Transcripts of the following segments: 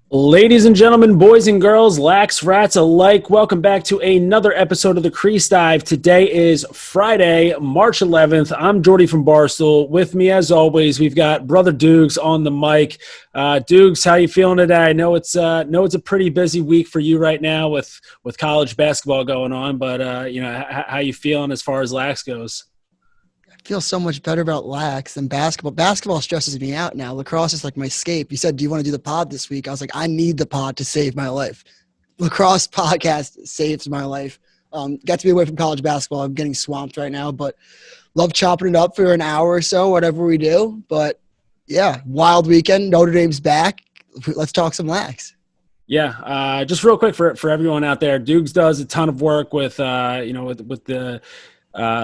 Ladies and gentlemen, boys and girls, lax rats alike, welcome back to another episode of the Crease Dive. Today is Friday, March 11th. I'm Jordie from Barstool. With me, as always, we've got Brother Dukes on the mic. Dukes, how you feeling today? I know it's a pretty busy week for you right now with college basketball going on, but how you feeling as far as lax goes? Feel so much better about lax than basketball. Basketball stresses me out now. Lacrosse is like my escape. You said, do you want to do the pod this week? I was like, I need the pod to save my life. Lacrosse podcast saves my life. Got to be away from college basketball. I'm getting swamped right now, but love chopping it up for an hour or so, whatever we do. But yeah, wild weekend. Notre Dame's back. Let's talk some lax. Yeah, just real quick for everyone out there, Dukes does a ton of work with with the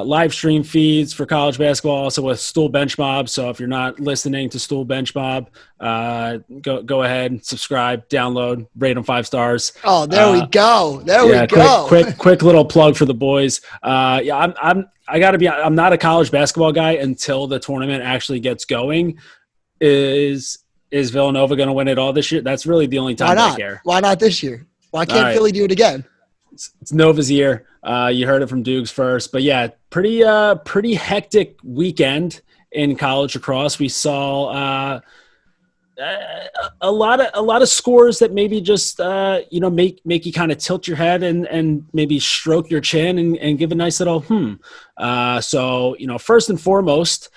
live stream feeds for college basketball, also with Stool Bench Mob. So if you're not listening to Stool Bench Mob, go ahead, subscribe, download, rate them 5 stars. Oh, there we go. We go. Quick little plug for the boys. I gotta be. I'm not a college basketball guy until the tournament actually gets going. Is Villanova going to win it all this year? That's really the only time I care. Why not this year? Why can't Philly do it again? It's Nova's year. You heard it from Dukes first, but yeah, pretty hectic weekend in college lacrosse. We saw a lot of scores that maybe just make you kind of tilt your head and maybe stroke your chin and give a nice little So first and foremost,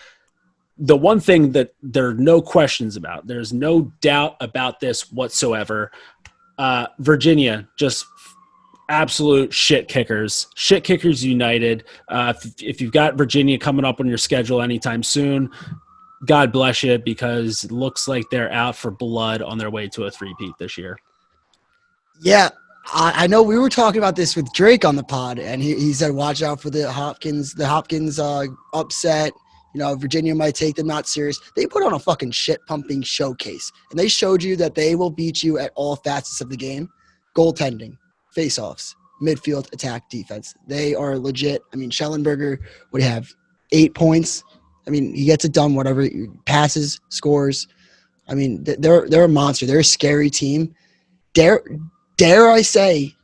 the one thing that there are no questions about, there's no doubt about this whatsoever. Virginia just absolute shit kickers united. If you've got Virginia coming up on your schedule anytime soon, God bless you, because it looks like they're out for blood on their way to a three-peat this year. Yeah, I know we were talking about this with Drake on the pod, and he said watch out for the Hopkins upset. Virginia might take them not serious. They put on a fucking shit-pumping showcase, and they showed you that they will beat you at all facets of the game. Goaltending, face-offs, midfield, attack, defense. They are legit. I mean, Schellenberger would have 8 points. I mean, he gets it done, whatever. Passes, scores. I mean, they're a monster. They're a scary team. Dare I say,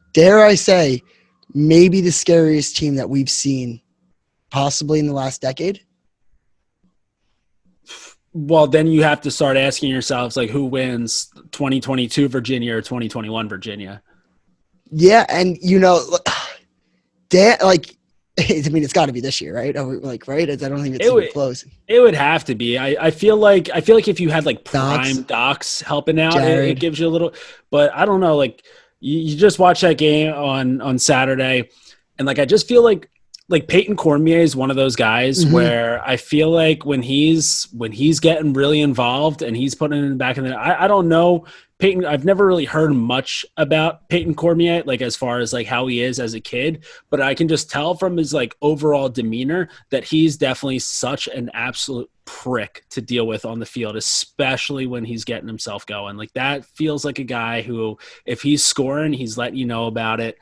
maybe the scariest team that we've seen possibly in the last decade. Well, then you have to start asking yourselves, like, who wins 2022 Virginia or 2021 Virginia? Yeah, and it's got to be this year, right? Right? I don't think it's even close. It would have to be. I feel like if you had like prime docs helping out, it gives you a little. But I don't know. Like you just watch that game on Saturday, and like I just feel like Peyton Cormier is one of those guys where I feel like when he's getting really involved and he's putting it in the back of the I don't know. Peyton, I've never really heard much about Peyton Cormier, like as far as like how he is as a kid, but I can just tell from his like overall demeanor that he's definitely such an absolute prick to deal with on the field, especially when he's getting himself going. Like that feels like a guy who, if he's scoring, he's letting you know about it.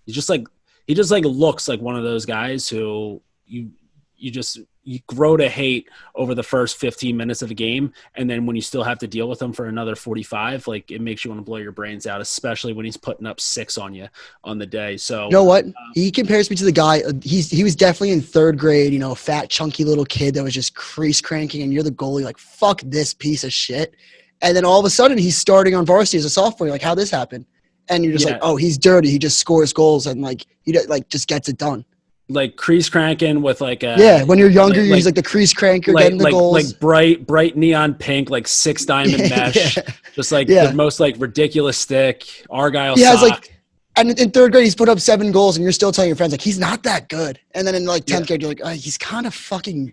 He just looks like one of those guys who you grow to hate over the first 15 minutes of a game. And then when you still have to deal with him for another 45, like it makes you want to blow your brains out, especially when he's putting up 6 on you on the day. So you know what? He compares me to the guy. He was definitely in 3rd grade, fat, chunky little kid that was just crease cranking, and you're the goalie, like, fuck this piece of shit. And then all of a sudden he's starting on varsity as a sophomore. You're like, how'd this happen? And you're just like, oh, he's dirty. He just scores goals and he just gets it done. Like crease cranking with like a when you're younger, he's like the crease cranker getting the goals. Like bright neon pink, like 6 diamond mesh, just like the most like ridiculous stick, Argyle sock. And in 3rd grade, he's put up 7 goals, and you're still telling your friends like he's not that good. And then in like 10th grade, you're like, oh, he's kind of fucking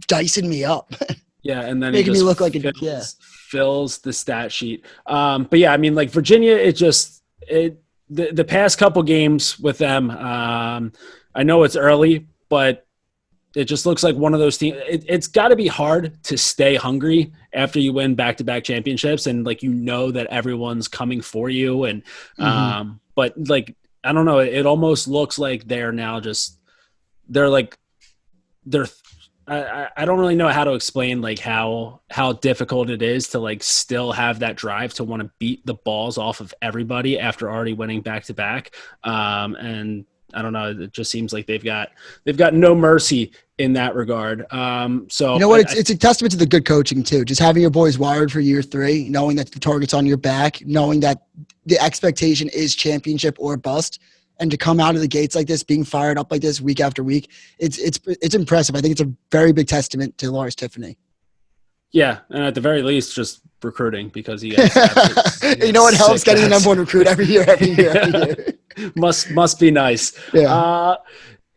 dicing me up. Yeah, and then making me look like fills the stat sheet. But yeah, I mean, like Virginia, the past couple games with them. I know it's early, but it just looks like one of those teams. It's got to be hard to stay hungry after you win back-to-back championships, and like that everyone's coming for you. And but like I don't know, it almost looks like they're now they're I don't really know how to explain like how difficult it is to like still have that drive to want to beat the balls off of everybody after already winning back to back. And I don't know, it just seems like they've got no mercy in that regard. So you know what? It's a testament to the good coaching too. Just having your boys wired for year 3, knowing that the target's on your back, knowing that the expectation is championship or bust. And to come out of the gates like this, being fired up like this week after week, it's impressive. I think it's a very big testament to Lars Tiffany. Yeah, and at the very least, just recruiting because he has you know what helps getting the number 1 recruit every year. Must be nice. Yeah.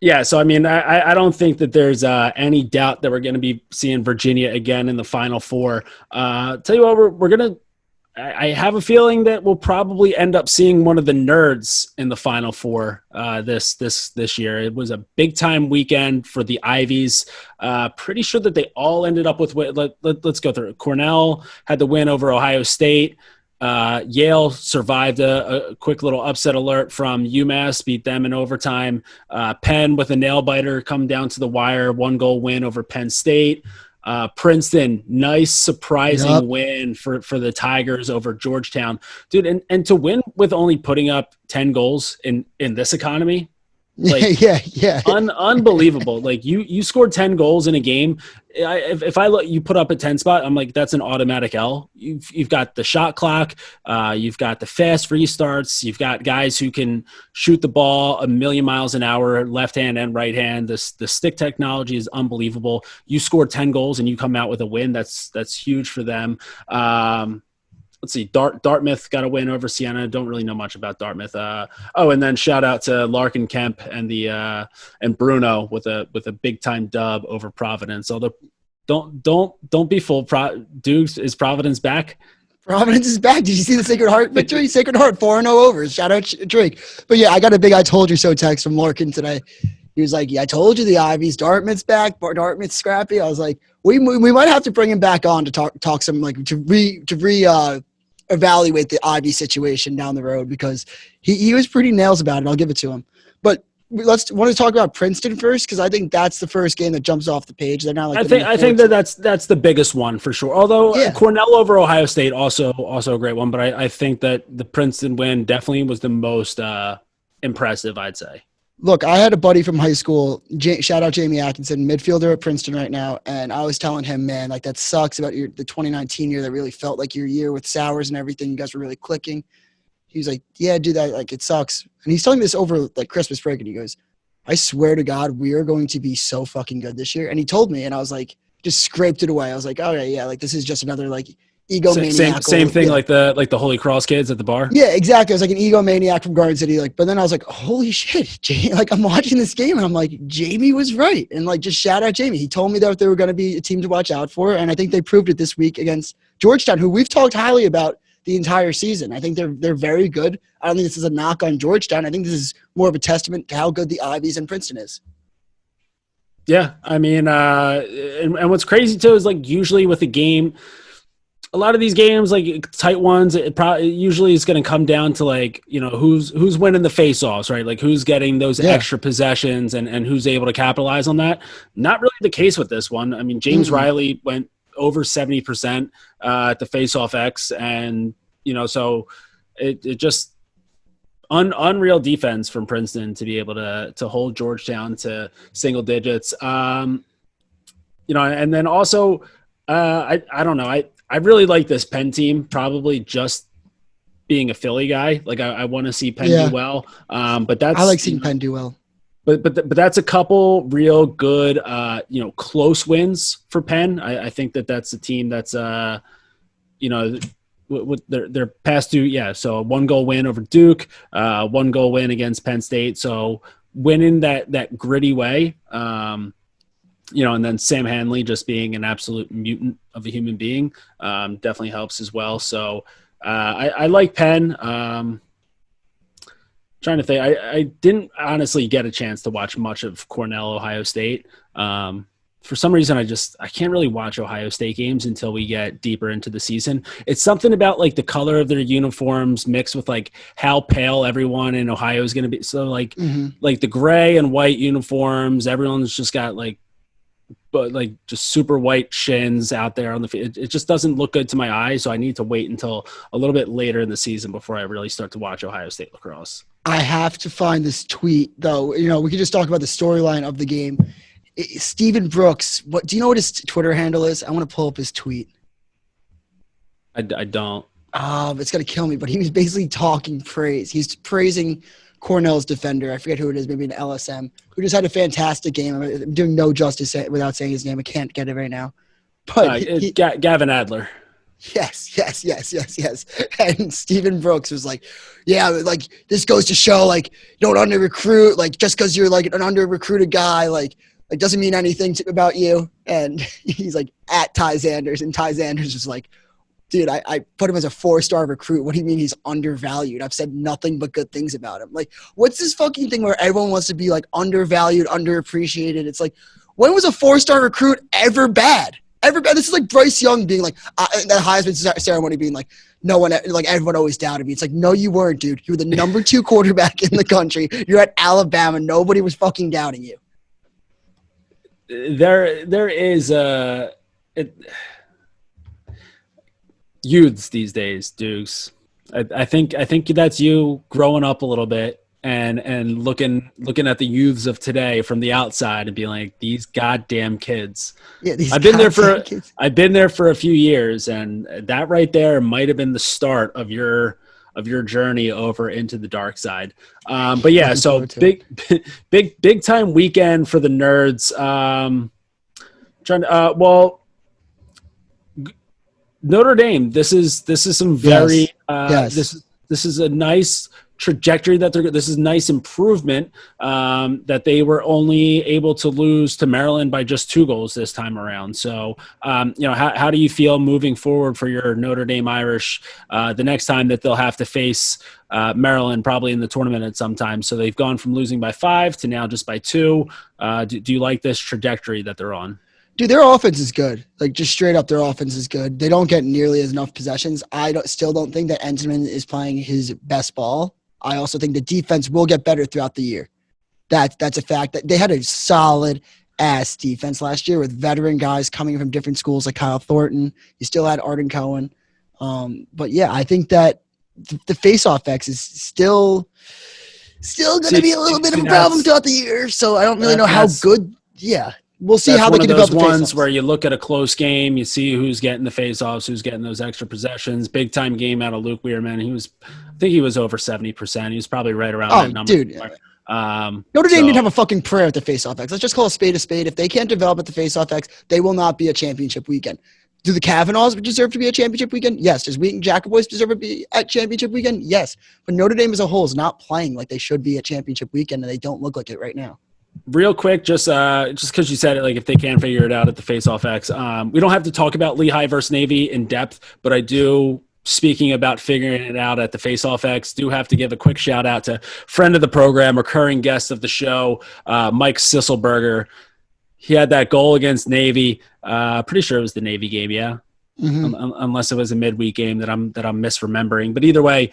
Yeah, so I mean, I don't think that there's any doubt that we're going to be seeing Virginia again in the Final Four. Tell you what, we're going to. I have a feeling that we'll probably end up seeing one of the nerds in the Final Four this year. It was a big time weekend for the Ivies. Pretty sure that they all ended up with. Let's go through it. Cornell had the win over Ohio State. Yale survived a quick little upset alert from UMass, beat them in overtime. Penn with a nail biter come down to the wire, 1-goal win over Penn State. Princeton, nice surprising win for the Tigers over Georgetown, dude. And to win with only putting up 10 goals in this economy, like unbelievable. Like you scored 10 goals in a game. If I look, you put up a 10 spot, I'm like, that's an automatic L. You've got the shot clock, you've got the fast restarts, you've got guys who can shoot the ball a million miles an hour, left hand and right hand. The stick technology is unbelievable. You scored 10 goals and you come out with a win. That's huge for them. Let's see, Dartmouth got a win over Siena. Don't really know much about Dartmouth. And then shout out to Larkin Kemp and and Bruno with a big time dub over Providence. Although don't be fooled. Dukes, is Providence back? Providence is back. Did you see the Sacred Heart victory? Sacred Heart 4-0 over. Shout out Drake. But yeah, I got a big "I told you so" text from Larkin today. He was like, "Yeah, I told you the Ivies. Dartmouth's back. Dartmouth's scrappy." I was like, we might have to bring him back on to talk some like to evaluate the Ivy situation down the road because he was pretty nails about it. I'll give it to him. But want to talk about Princeton first because I think that's the first game that jumps off the page. They're now like I think that's the biggest one for sure. Although Cornell over Ohio State also a great one, but I think that the Princeton win definitely was the most impressive, I'd say. Look, I had a buddy from high school, shout out Jamie Atkinson, midfielder at Princeton right now, and I was telling him, man, like that sucks about the 2019 year that really felt like your year with Sowers and everything. You guys were really clicking. He was like, yeah, dude, that like it sucks. And he's telling me this over like Christmas break, and he goes, I swear to God, we are going to be so fucking good this year. And he told me, and I was like, just scraped it away. I was like, all right, yeah, like this is just another like egomaniac. Same thing, like the Holy Cross kids at the bar. Yeah, exactly. I was like an egomaniac from Garden City. Like, but then I was like, holy shit, like I'm watching this game and I'm like, Jamie was right. And like, just shout out Jamie. He told me that they were going to be a team to watch out for, and I think they proved it this week against Georgetown, who we've talked highly about the entire season. I think they're very good. I don't think this is a knock on Georgetown. I think this is more of a testament to how good the Ivies and Princeton is. Yeah, I mean, and what's crazy too is like usually with a game, a lot of these games, like tight ones, it usually is going to come down to like, you know, who's winning the face-offs, right? Like who's getting those extra possessions and who's able to capitalize on that. Not really the case with this one. I mean, James Riley went over 70% at the face-off X, and you know, so it just unreal defense from Princeton to be able to hold Georgetown to single digits. You know, and then also I don't know. I really like this Penn team, probably just being a Philly guy. Like I want to see Penn do well. But that's, I like seeing Penn do well. But that's a couple real good, you know, close wins for Penn. I think that's a team that's, you know, with their past two. So a 1-goal win over Duke, 1-goal win against Penn State. So winning that gritty way, you know, and then Sam Hanley just being an absolute mutant of a human being definitely helps as well. So I like Penn. Trying to think, I didn't honestly get a chance to watch much of Cornell, Ohio State. For some reason, I can't really watch Ohio State games until we get deeper into the season. It's something about like the color of their uniforms mixed with like how pale everyone in Ohio is going to be. So like, like the gray and white uniforms, everyone's just got like but like just super white shins out there on the field. It just doesn't look good to my eyes. So I need to wait until a little bit later in the season before I really start to watch Ohio State lacrosse. I have to find this tweet though. You know, we could just talk about the storyline of the game. Stephen Brooks, do you know what his Twitter handle is? I want to pull up his tweet. I don't. It's going to kill me, but he was basically talking praise. He's praising Cornell's defender. I forget who it is, maybe an LSM, who just had a fantastic game. I'm doing no justice without saying his name. I can't get it right now. But Gavin Adler. Yes. And Stephen Brooks was like, yeah, like this goes to show, like, you don't under-recruit. Like, just because you're like an under-recruited guy, like it doesn't mean anything about you. And he's like, at Ty Sanders. And Ty Sanders was like, dude, I put him as a 4-star recruit. What do you mean he's undervalued? I've said nothing but good things about him. Like, what's this fucking thing where everyone wants to be like undervalued, underappreciated? It's like, when was a 4-star recruit ever bad? Ever bad? This is like Bryce Young being like, that Heisman ceremony being like, no one, like everyone always doubted me. It's like, no, you weren't, dude. You were the number 2 quarterback in the country. You're at Alabama. Nobody was fucking doubting you. There is youths these days, Dukes. I think that's you growing up a little bit and looking at the youths of today from the outside and being like, these goddamn kids. Yeah, I've been there for a few years, and that right there might have been the start of your journey over into the dark side. But yeah, so big time weekend for the nerds. Notre Dame. This is some very this is a nice trajectory that this is nice improvement that they were only able to lose to Maryland by just 2 goals this time around. So how do you feel moving forward for your Notre Dame Irish the next time that they'll have to face Maryland, probably in the tournament at some time? So they've gone from losing by 5 to now just by 2. Do you like this trajectory that they're on? Dude, their offense is good. Like, just straight up, their offense is good. They don't get nearly as enough possessions. I still don't think that Entman is playing his best ball. I also think the defense will get better throughout the year. That's a fact. That they had a solid-ass defense last year with veteran guys coming from different schools like Kyle Thornton. You still had Arden Cohen. But, yeah, I think that the face-off X is still going to be a little bit of a problem throughout the year. So I don't really know how good – yeah. We'll see how they can develop the face-offs. Ones where you look at a close game, you see who's getting the face-offs, who's getting those extra possessions. Big time game out of Luke Weirman. I think he was over 70%. He was probably right around that number. Dude. Notre Dame didn't have a fucking prayer at the face-off X. Let's just call a spade a spade. If they can't develop at the face-off X, they will not be a championship weekend. Do the Kavanaughs deserve to be a championship weekend? Yes. Does Wheaton Jacoboys deserve to be at championship weekend? Yes. But Notre Dame as a whole is not playing like they should be at championship weekend, and they don't look like it right now. Real quick, just because you said it, like if they can figure it out at the face-off X, we don't have to talk about Lehigh versus Navy in depth, but I do, speaking about figuring it out at the face-off X, do have to give a quick shout out to friend of the program, recurring guest of the show, Mike Sisselberger. He had that goal against Navy. Pretty sure it was the Navy game, yeah, unless it was a midweek game that I'm misremembering. But either way,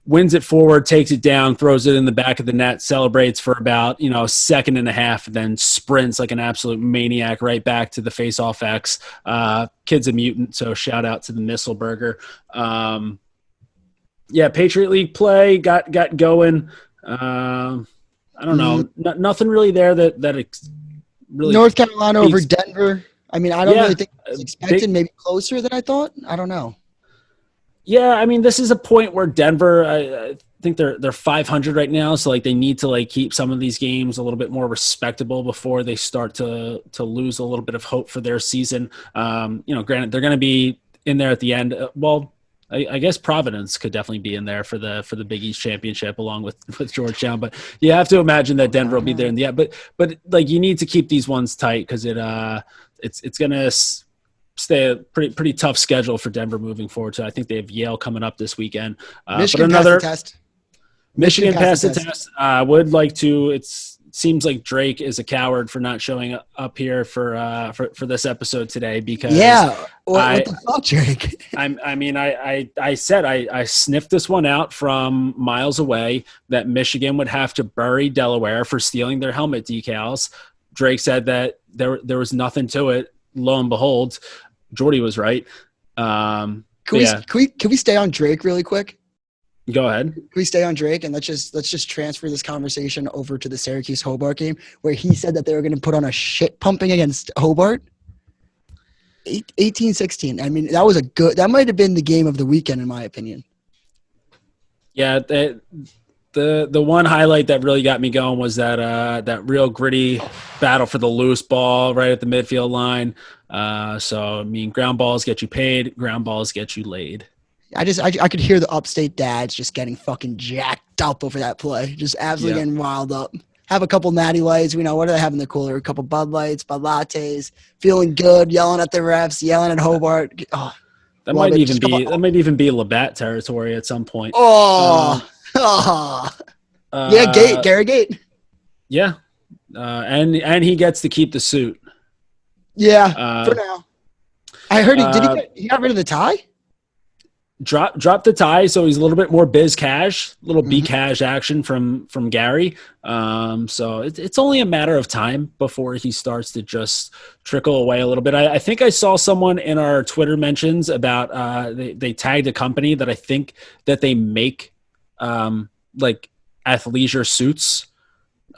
wins it forward, takes it down, throws it in the back of the net, celebrates for about, a second and a half, then sprints like an absolute maniac right back to the face-off X. Kid's a mutant, so shout out to the Misselberger. Patriot League play got going. I don't know. Nothing really there that really. North Carolina over Denver. I mean, I don't really think it was expected. Maybe closer than I thought. I don't know. Yeah, I mean, this is a point where Denver, I think they're 500 right now, so like they need to like keep some of these games a little bit more respectable before they start to lose a little bit of hope for their season. Granted, they're going to be in there at the end. I guess Providence could definitely be in there for the Big East championship along with Georgetown, but you have to imagine that Denver will be there in the end. But like you need to keep these ones tight because it's going to stay a pretty tough schedule for Denver moving forward. So I think they have Yale coming up this weekend. Michigan passed the test. Michigan passed the test. I would like to. It seems like Drake is a coward for not showing up here for this episode today because what the fuck, Drake? I said I sniffed this one out from miles away that Michigan would have to bury Delaware for stealing their helmet decals. Drake said that there was nothing to it. Lo and behold, Jordie was right. Can we stay on Drake really quick? Go ahead. Can we stay on Drake and let's just transfer this conversation over to the Syracuse Hobart game where he said that they were going to put on a shit pumping against Hobart. 18-16. I mean, that might have been the game of the weekend in my opinion. Yeah, the one highlight that really got me going was that real gritty battle for the loose ball right at the midfield line. So I mean, ground balls get you paid, ground balls get you laid. I could hear the upstate dads just getting fucking jacked up over that play, just absolutely getting riled up. Have a couple natty lights. We know what do they have in the cooler? A couple Bud Lights, Bud Lattes, feeling good, yelling at the refs, yelling at Hobart. Oh, that might even be Labatt territory at some point. Gary Gate. Yeah, and he gets to keep the suit. Yeah, for now. I heard he got rid of the tie. Drop the tie, so he's a little bit more biz cash, little B cash action from Gary. So it's only a matter of time before he starts to just trickle away a little bit. I think I saw someone in our Twitter mentions about they tagged a company that I think that they make like athleisure suits.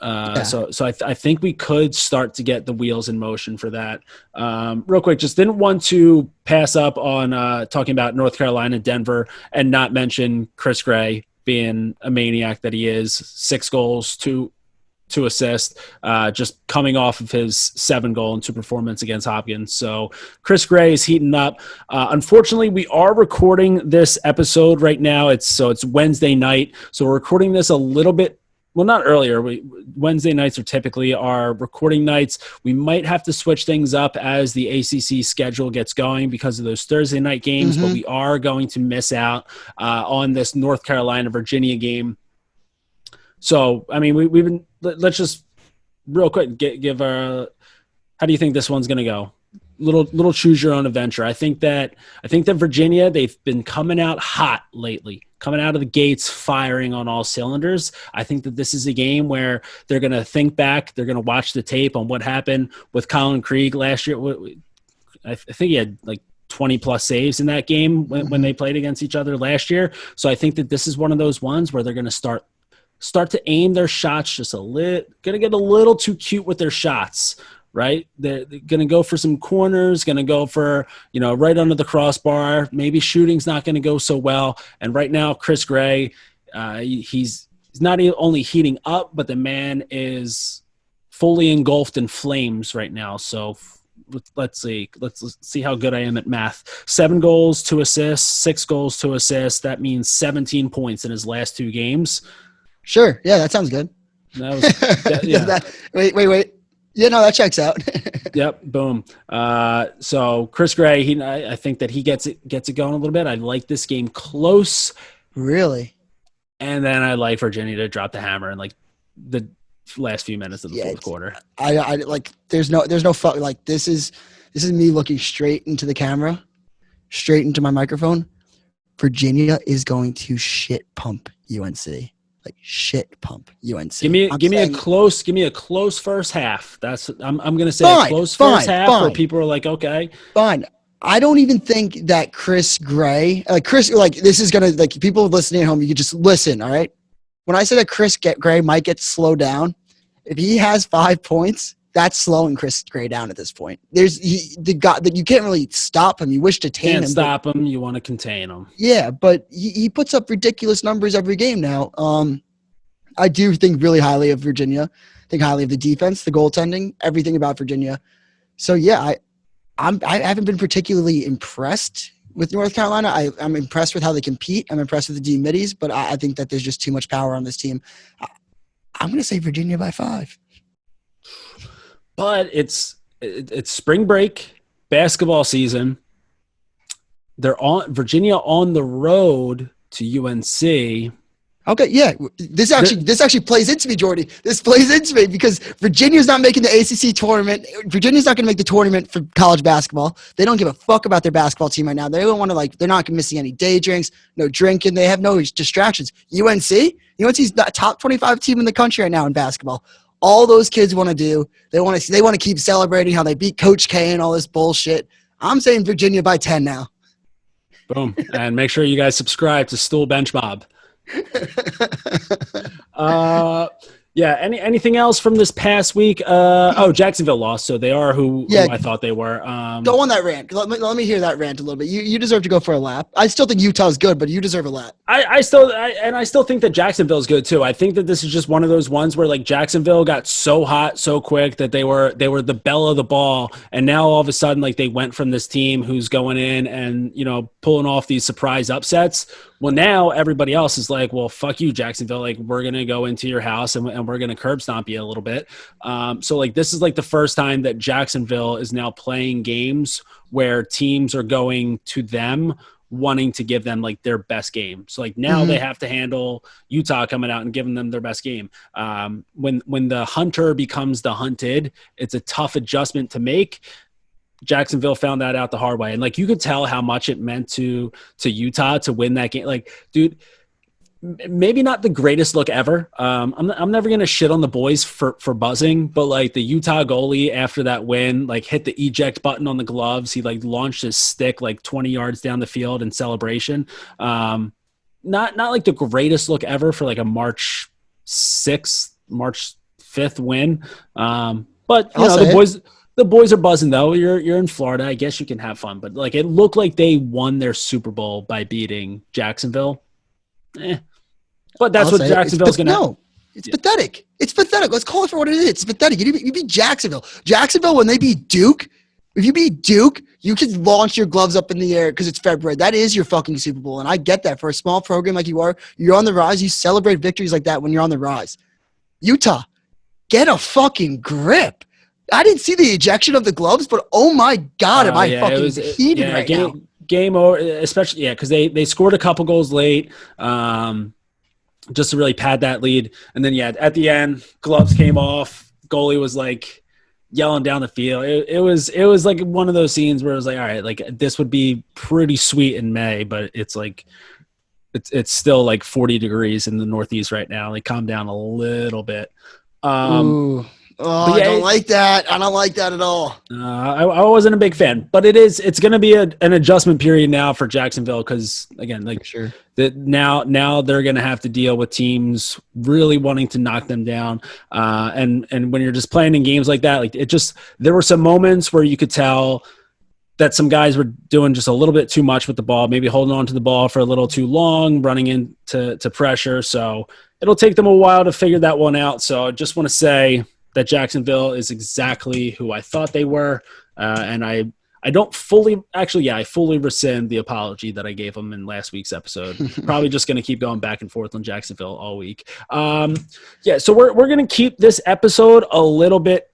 So I think we could start to get the wheels in motion for that. Real quick, just didn't want to pass up on talking about North Carolina, Denver, and not mention Chris Gray being a maniac that he is. 6 goals, 2 assists, just coming off of his 7-goal and 2 performance against Hopkins. So Chris Gray is heating up. Unfortunately, we are recording this episode right now. It's Wednesday night, so we're recording this a little bit. Well, not earlier. Wednesday nights are typically our recording nights. We might have to switch things up as the ACC schedule gets going because of those Thursday night games, but we are going to miss out on this North Carolina-Virginia game. So, I mean, let's just real quick give how do you think this one's going to go? Little choose your own adventure. I think that Virginia, they've been coming out hot lately. Coming out of the gates, firing on all cylinders. I think that this is a game where they're going to think back. They're going to watch the tape on what happened with Colin Krieg last year. I think he had like 20-plus saves in that game when they played against each other last year. So I think that this is one of those ones where they're going to start to aim their shots just going to get a little too cute with their shots. Right? They're going to go for some corners, going to go for, right under the crossbar. Maybe shooting's not going to go so well. And right now, Chris Gray, he's not only heating up, but the man is fully engulfed in flames right now. So let's see. Let's see how good I am at math. 7 goals, 2 assists, 6 goals, 2 assists. That means 17 points in his last 2 games. Sure. Yeah, that sounds good. Wait. Yeah, no, that checks out. Yep, boom. So Chris Gray, I think that he gets it going a little bit. I like this game close. Really? And then I like Virginia to drop the hammer in like the last few minutes of the fourth quarter. I like. There's no fuck. Like this is me looking straight into the camera, straight into my microphone. Virginia is going to shit pump UNC. Like shit pump UNC. Give me a close first half. I'm going to say a close first half where people are like, okay, fine. I don't even think that Chris Gray, this is going to, like, people listening at home, you could just listen. All right. When I say that Chris Gray might get slowed down, if he has 5 points, that's slowing Chris Gray down at this point. You can't really stop him. You wish to tame him. Can't stop him. You want to contain him. Yeah, but he puts up ridiculous numbers every game now. I do think really highly of Virginia. I think highly of the defense, the goaltending, everything about Virginia. So yeah, I haven't been particularly impressed with North Carolina. I'm impressed with how they compete. I'm impressed with the D middies, but I think that there's just too much power on this team. I'm going to say Virginia by 5. But it's spring break, basketball season. They're on Virginia on the road to UNC. Okay, yeah. This actually plays into me, Jordie. This plays into me because Virginia's not making the ACC tournament. Virginia's not going to make the tournament for college basketball. They don't give a fuck about their basketball team right now. They don't want to they're not missing any day drinks, no drinking. They have no distractions. UNC's the top 25 team in the country right now in basketball. all those kids want to do. They want to keep celebrating how they beat Coach K and all this bullshit. I'm saying Virginia by 10 now. Boom. And make sure you guys subscribe to Stool Bench Bob. Yeah. Anything else from this past week? Jacksonville lost, so they are who I thought they were. Go on that rant. Let me hear that rant a little bit. You deserve to go for a lap. I still think Utah's good, but you deserve a lap. I still think that Jacksonville's good too. I think that this is just one of those ones where like Jacksonville got so hot so quick that they were the belle of the ball, and now all of a sudden like they went from this team who's going in and pulling off these surprise upsets. Well, now everybody else is like, well, fuck you, Jacksonville. Like, we're going to go into your house and we're going to curb stomp you a little bit. So, like, this is, like, the first time that Jacksonville is now playing games where teams are going to them wanting to give them, like, their best game. So, like, now they have to handle Utah coming out and giving them their best game. When the hunter becomes the hunted, it's a tough adjustment to make. Jacksonville found that out the hard way. And like, you could tell how much it meant to Utah to win that game. Like, dude, maybe not the greatest look ever. I'm never going to shit on the boys for buzzing, but like the Utah goalie after that win, like hit the eject button on the gloves. He like launched his stick like 20 yards down the field in celebration. Not like the greatest look ever for like a March 5th win. But the boys are buzzing though. You're in Florida. I guess you can have fun, but like it looked like they won their Super Bowl by beating Jacksonville. But that's what Jacksonville's going to. No, it's pathetic. It's pathetic. Let's call it for what it is. It's pathetic. You beat Jacksonville. Jacksonville, when they beat Duke, if you beat Duke, you can launch your gloves up in the air because it's February. That is your fucking Super Bowl. And I get that. For a small program like you are, you're on the rise. You celebrate victories like that when you're on the rise. Utah, get a fucking grip. I didn't see the ejection of the gloves, but oh my God, am I fucking heated right now. Game over, especially, because they scored a couple goals late just to really pad that lead. And then, at the end, gloves came off. Goalie was like yelling down the field. It was like one of those scenes where it was like, all right, like this would be pretty sweet in May, but it's like it's still like 40 degrees in the Northeast right now. Like, calm down a little bit. I don't like that. I don't like that at all. I wasn't a big fan, but it's going to be an adjustment period now for Jacksonville because, again, like sure that now they're going to have to deal with teams really wanting to knock them down. And when you're just playing in games like that, like there were some moments where you could tell that some guys were doing just a little bit too much with the ball, maybe holding on to the ball for a little too long, running into pressure. So it'll take them a while to figure that one out. So I just want to say that Jacksonville is exactly who I thought they were. And I fully rescind the apology that I gave them in last week's episode. Probably just going to keep going back and forth on Jacksonville all week. So we're going to keep this episode a little bit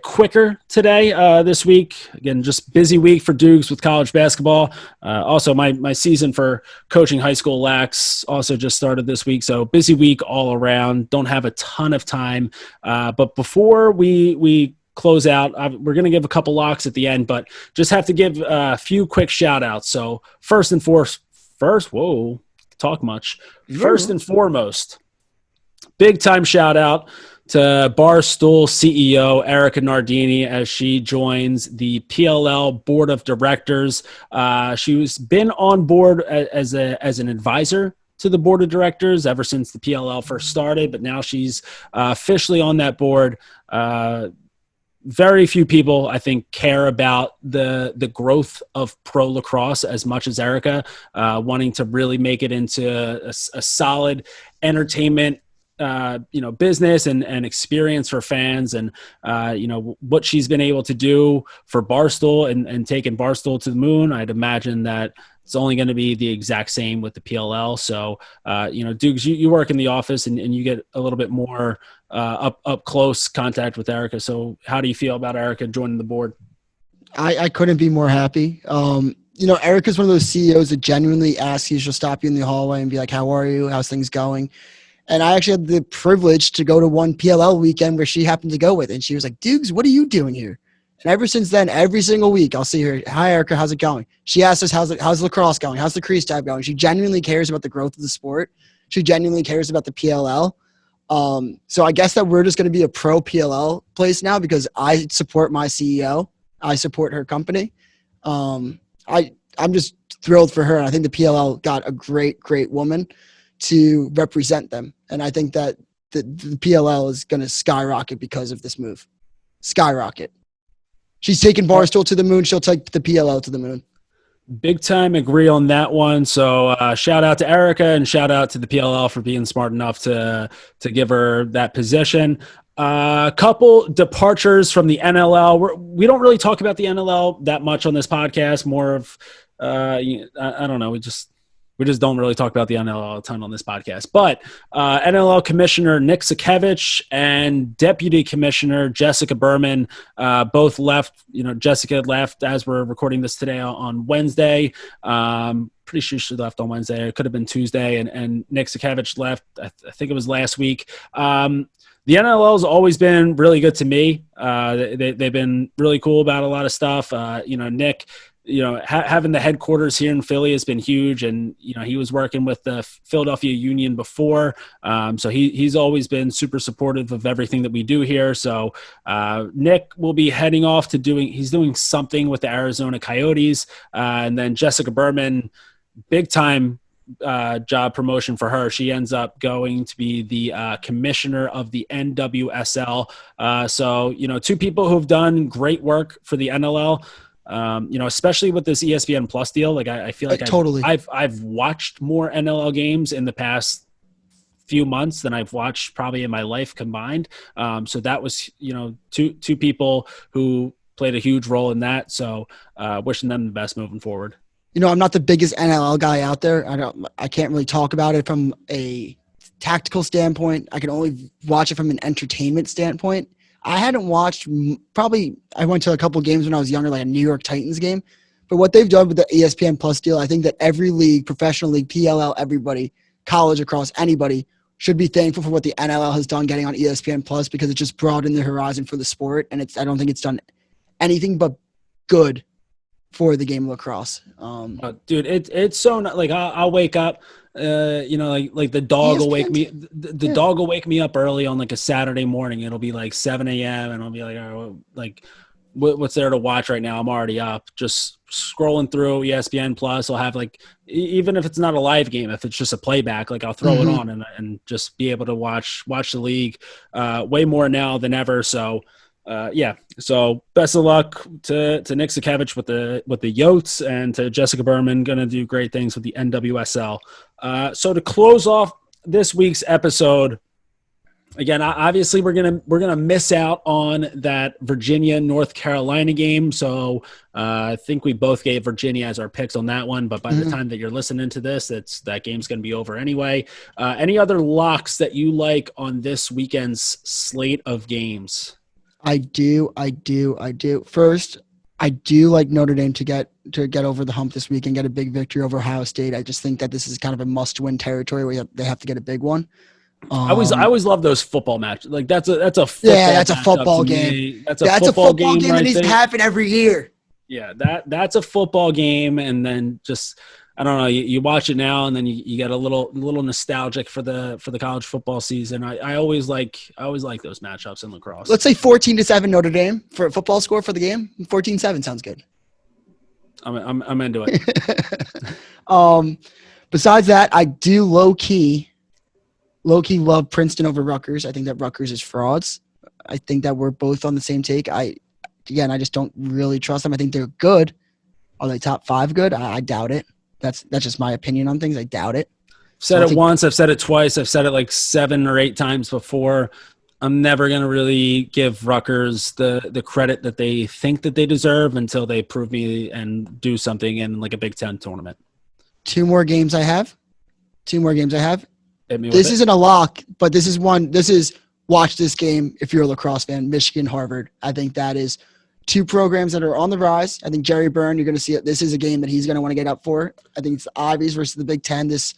quicker today, this week. Again, just busy week for Dukes with college basketball. Also, my season for coaching high school lax also just started this week. So busy week all around. Don't have a ton of time. But before we close out, we're going to give a couple locks at the end, but just have to give a few quick shout outs. So first and foremost, big time shout out to Barstool CEO Erica Nardini as she joins the PLL Board of Directors. She's been on board as an advisor to the Board of Directors ever since the PLL first started, but now she's officially on that board. Very few people, I think, care about the growth of pro lacrosse as much as Erica, wanting to really make it into a solid entertainment business and experience for fans, and what she's been able to do for Barstool and taking Barstool to the moon. I'd imagine that it's only going to be the exact same with the PLL. So, Dukes, you work in the office and you get a little bit more up close contact with Erica. So how do you feel about Erica joining the board? I couldn't be more happy. Erica's one of those CEOs that genuinely asks you, she'll stop you in the hallway and be like, how are you? How's things going? And I actually had the privilege to go to one PLL weekend where she happened to go with. And she was like, Dukes, what are you doing here? And ever since then, every single week, I'll see her. Hi, Erica. How's it going? She asks us, how's lacrosse going? How's the Crease Dive going? She genuinely cares about the growth of the sport. She genuinely cares about the PLL. So I guess that we're just going to be a pro PLL place now because I support my CEO. I support her company. I'm just thrilled for her. And I think the PLL got a great woman to represent them. And I think that the PLL is going to skyrocket because of this move. Skyrocket. She's taken Barstool to the moon. She'll take the PLL to the moon. Big time agree on that one. So shout out to Erica and shout out to the PLL for being smart enough to give her that position. Couple departures from the NLL. We don't really talk about the NLL that much on this podcast. More of I don't know. We just don't really talk about the NLL a ton on this podcast. But NLL Commissioner Nick Sakevich and Deputy Commissioner Jessica Berman both left. Jessica left as we're recording this today on Wednesday. Pretty sure she left on Wednesday. It could have been Tuesday. And Nick Sakevich left, I think it was last week. The NLL has always been really good to me. They've been really cool about a lot of stuff. Nick, having the headquarters here in Philly has been huge. And, he was working with the Philadelphia Union before. So he's always been super supportive of everything that we do here. So Nick will be heading off to he's doing something with the Arizona Coyotes. And then Jessica Berman, big time job promotion for her. She ends up going to be the commissioner of the NWSL. So, two people who've done great work for the NLL. Especially with this ESPN Plus deal, like I feel like I've watched more NLL games in the past few months than I've watched probably in my life combined. So that was, two people who played a huge role in that. So wishing them the best moving forward. I'm not the biggest NLL guy out there. I can't really talk about it from a tactical standpoint. I can only watch it from an entertainment standpoint. I hadn't watched I went to a couple games when I was younger, like a New York Titans game. But what they've done with the ESPN Plus deal, I think that every league, professional league, PLL, everybody, college across anybody should be thankful for what the NLL has done getting on ESPN Plus because it just broadened the horizon for the sport. And I don't think it's done anything but good for the game of lacrosse. Dude, it's so not, like I'll wake up, like the dog will wake me. The dog will wake me up early on like a Saturday morning. It'll be like 7 a.m. and I'll be like, oh, like what's there to watch right now? I'm already up, just scrolling through ESPN Plus. I'll have like, even if it's not a live game, if it's just a playback, like I'll throw it on and just be able to watch the league way more now than ever. So. So best of luck to Nick Sakevich with the Yotes and to Jessica Berman, going to do great things with the NWSL. So to close off this week's episode, again, obviously we're gonna miss out on that Virginia North Carolina game. So I think we both gave Virginia as our picks on that one. But by the time that you're listening to this, that game's gonna be over anyway. Any other locks that you like on this weekend's slate of games? I do. First, I do like Notre Dame to get over the hump this week and get a big victory over Ohio State. I just think that this is kind of a must-win territory where they have to get a big one. I always love those football matches. Like that's a football that's a football game. That's a football game that needs to happen every year. Yeah, that's a football game, and then just I don't know. You watch it now, and then you get a little nostalgic for the college football season. I always like those matchups in lacrosse. Let's say 14-7 Notre Dame for a football score for the game. 14-7 sounds good. I'm into it. Besides that, I do low key love Princeton over Rutgers. I think that Rutgers is frauds. I think that we're both on the same take. I just don't really trust them. I think they're good. Are they top 5 good? I doubt it. That's just my opinion on things. I doubt it. I've said it once. I've said it twice. I've said it like 7 or 8 times before. I'm never going to really give Rutgers the credit that they think that they deserve until they prove me and do something in like a Big Ten tournament. 2 more games I have. Hit me with this it. Isn't a lock, but this is one. This is watch this game if you're a lacrosse fan. Michigan, Harvard. I think that is 2 programs that are on the rise. I think Jerry Byrne, you're going to see it. This is a game that he's going to want to get up for. I think it's the Ivies versus the Big Ten. That's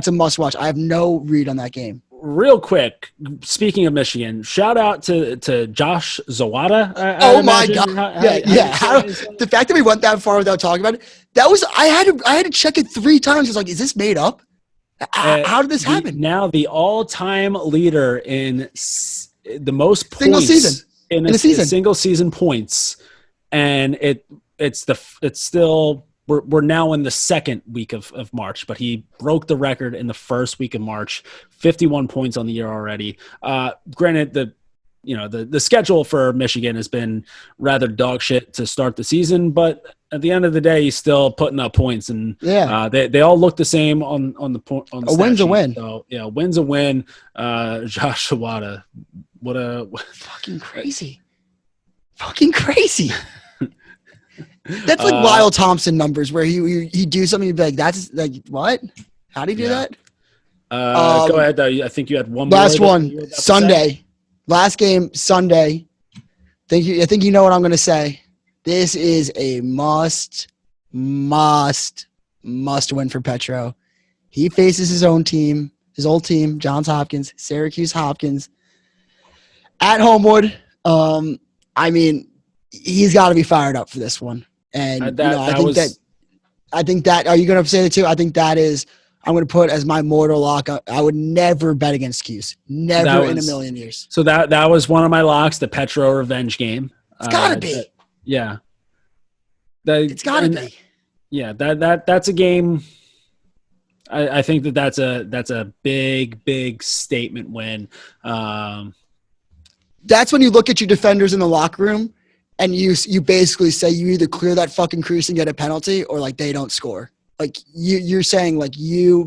a must watch. I have no read on that game. Real quick, speaking of Michigan, shout out to Josh Zawada. My God! The fact that we went that far without talking about it, I had to check it 3 times. It's like, is this made up? How did this happen? Now the all-time leader in the most single points season. in a single season points, and it's still we're now in the second week of March, but he broke the record in the first week of March, 51 points on the year already. Granted, the schedule for Michigan has been rather dog shit to start the season, but at the end of the day, he's still putting up points, and they all look the same on the point. On the a win's sheet. A win. So win's a win. Josh Shawada, what fucking crazy. That's like Lyle Thompson numbers where he do something you'd be like, that's like what? How do you do that? Go ahead though. I think you had one more. Last one Sunday. Last game Sunday. I think you know what I'm gonna say. This is a must win for Petro. He faces his own team, his old team, Johns Hopkins, Syracuse Hopkins, at Homewood. I mean, he's got to be fired up for this one. And I think that. Are you going to say it too? I think that is. I'm going to put as my mortal lock. I would never bet against Cuse. Never in a million years. So that was one of my locks, the Petro revenge game. It's got to be. Yeah. It's got to be. Yeah, that's a game. I think that's a big statement win. That's when you look at your defenders in the locker room and you basically say you either clear that fucking crease and get a penalty or like they don't score. Like you're saying like you're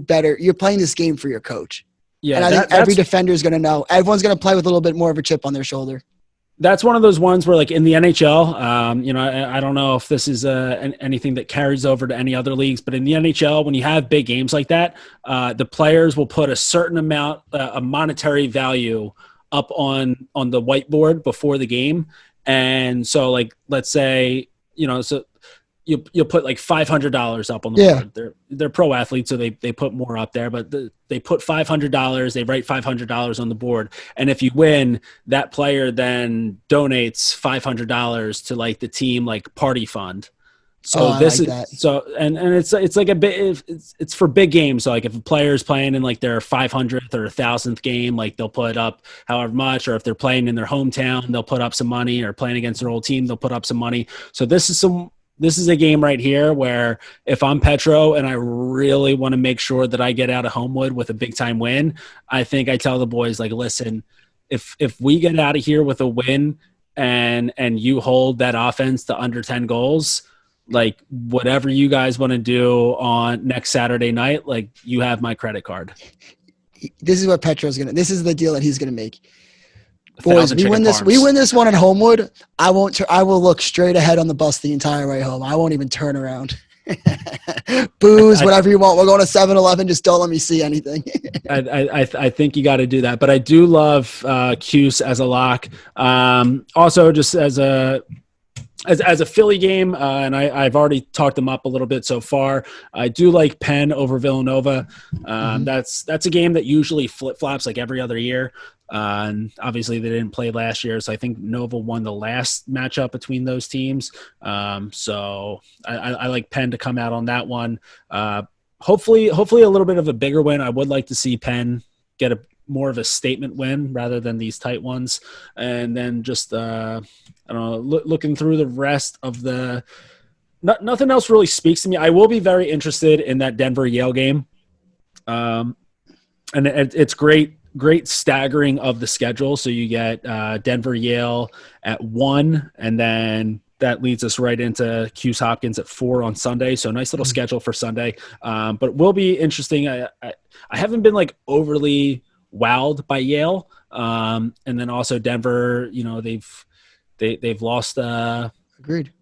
playing this game for your coach. Yeah, and I think every defender is going to know. Everyone's going to play with a little bit more of a chip on their shoulder. That's one of those ones where, like in the NHL, I don't know if this is anything that carries over to any other leagues, but in the NHL, when you have big games like that, the players will put a certain amount, a monetary value, up on the whiteboard before the game, and so, like, let's say, so you'll put like $500 up on the board. They're pro athletes, so they put more up there, but they put $500. They write $500 on the board, and if you win, that player then donates $500 to like the team like party fund. So it's like a bit. It's for big games. So like if a player's playing in like their 500th or 1,000th game, like they'll put up however much, or if they're playing in their hometown, they'll put up some money, or playing against their old team, they'll put up some money. So this is a game right here where if I'm Petro and I really want to make sure that I get out of Homewood with a big time win, I think I tell the boys, like, listen, if we get out of here with a win and you hold that offense to under 10 goals, like whatever you guys want to do on next Saturday night, like you have my credit card. This is what Petro's this is the deal that he's going to make. Boys, we win this one at Homewood. I will look straight ahead on the bus the entire way home. I won't even turn around. Booze, whatever you want. We're going to 7-Eleven. Just don't let me see anything. I think you got to do that. But I do love Cuse as a lock. Also, just as a Philly game, and I've already talked them up a little bit so far. I do like Penn over Villanova. That's a game that usually flip-flops like every other year. And obviously they didn't play last year, so I think Nova won the last matchup between those teams. So I like Penn to come out on that one. Hopefully a little bit of a bigger win. I would like to see Penn get more of a statement win rather than these tight ones. And then just I don't know, looking through the rest of nothing else really speaks to me. I will be very interested in that Denver-Yale game. And it's great staggering of the schedule. So you get Denver-Yale at 1, and then that leads us right into Cuse Hopkins at 4 on Sunday. So nice little schedule for Sunday. But it will be interesting. I haven't been like overly wowed by Yale. And then also Denver, they've lost agreed.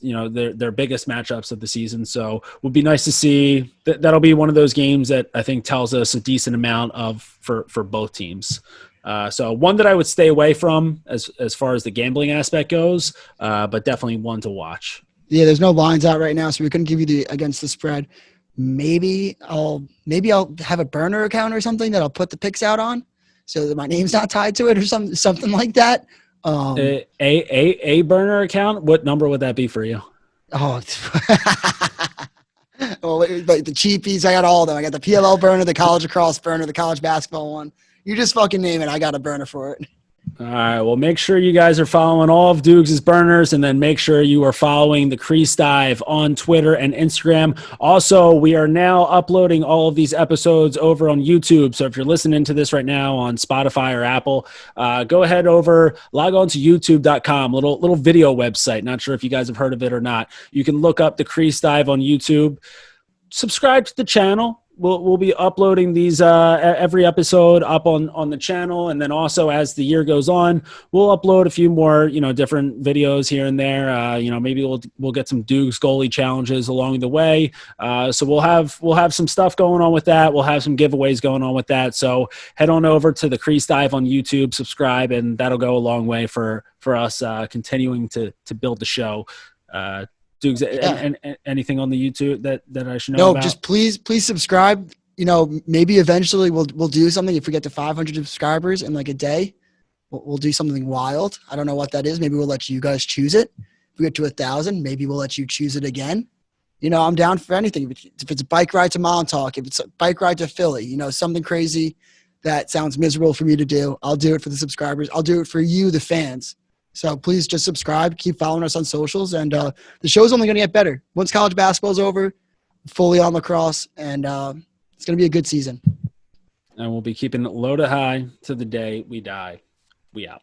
Their biggest matchups of the season. So it would be nice to see that'll be one of those games that I think tells us a decent amount for both teams. So one that I would stay away from as far as the gambling aspect goes, but definitely one to watch. Yeah, there's no lines out right now, so we couldn't give you against the spread. Maybe I'll have a burner account or something that I'll put the picks out on, so that my name's not tied to it or something like that. A burner account. What number would that be for you? Oh, Well, like the cheapies, I got all of them. I got the PLL burner, the college lacrosse burner, the college basketball one. You just fucking name it. I got a burner for it. All right. Well, make sure you guys are following all of Dukes' burners, and then make sure you are following the Crease Dive on Twitter and Instagram. Also, we are now uploading all of these episodes over on YouTube. So if you're listening to this right now on Spotify or Apple, go ahead log on to youtube.com, little video website. Not sure if you guys have heard of it or not. You can look up the Crease Dive on YouTube. Subscribe to the channel. We'll be uploading these every episode up on the channel, and then also as the year goes on, we'll upload a few more different videos here and there. Maybe we'll get some Dukes goalie challenges along the way. So we'll have some stuff going on with that. We'll have some giveaways going on with that. So head on over to the Crease Dive on YouTube, subscribe, and that'll go a long way for us continuing to build the show. Dukes, and anything on the YouTube that I should know about? No, just please subscribe. Maybe eventually we'll do something. If we get to 500 subscribers in like a day, we'll do something wild. I don't know what that is. Maybe we'll let you guys choose it. If we get to 1,000, maybe we'll let you choose it again. I'm down for anything. If it's a bike ride to Montauk, if it's a bike ride to Philly, something crazy that sounds miserable for me to do, I'll do it for the subscribers. I'll do it for you, the fans. So please just subscribe, keep following us on socials, and the show's only going to get better. Once college basketball's over, fully on lacrosse, and it's going to be a good season. And we'll be keeping it low to high to the day we die. We out.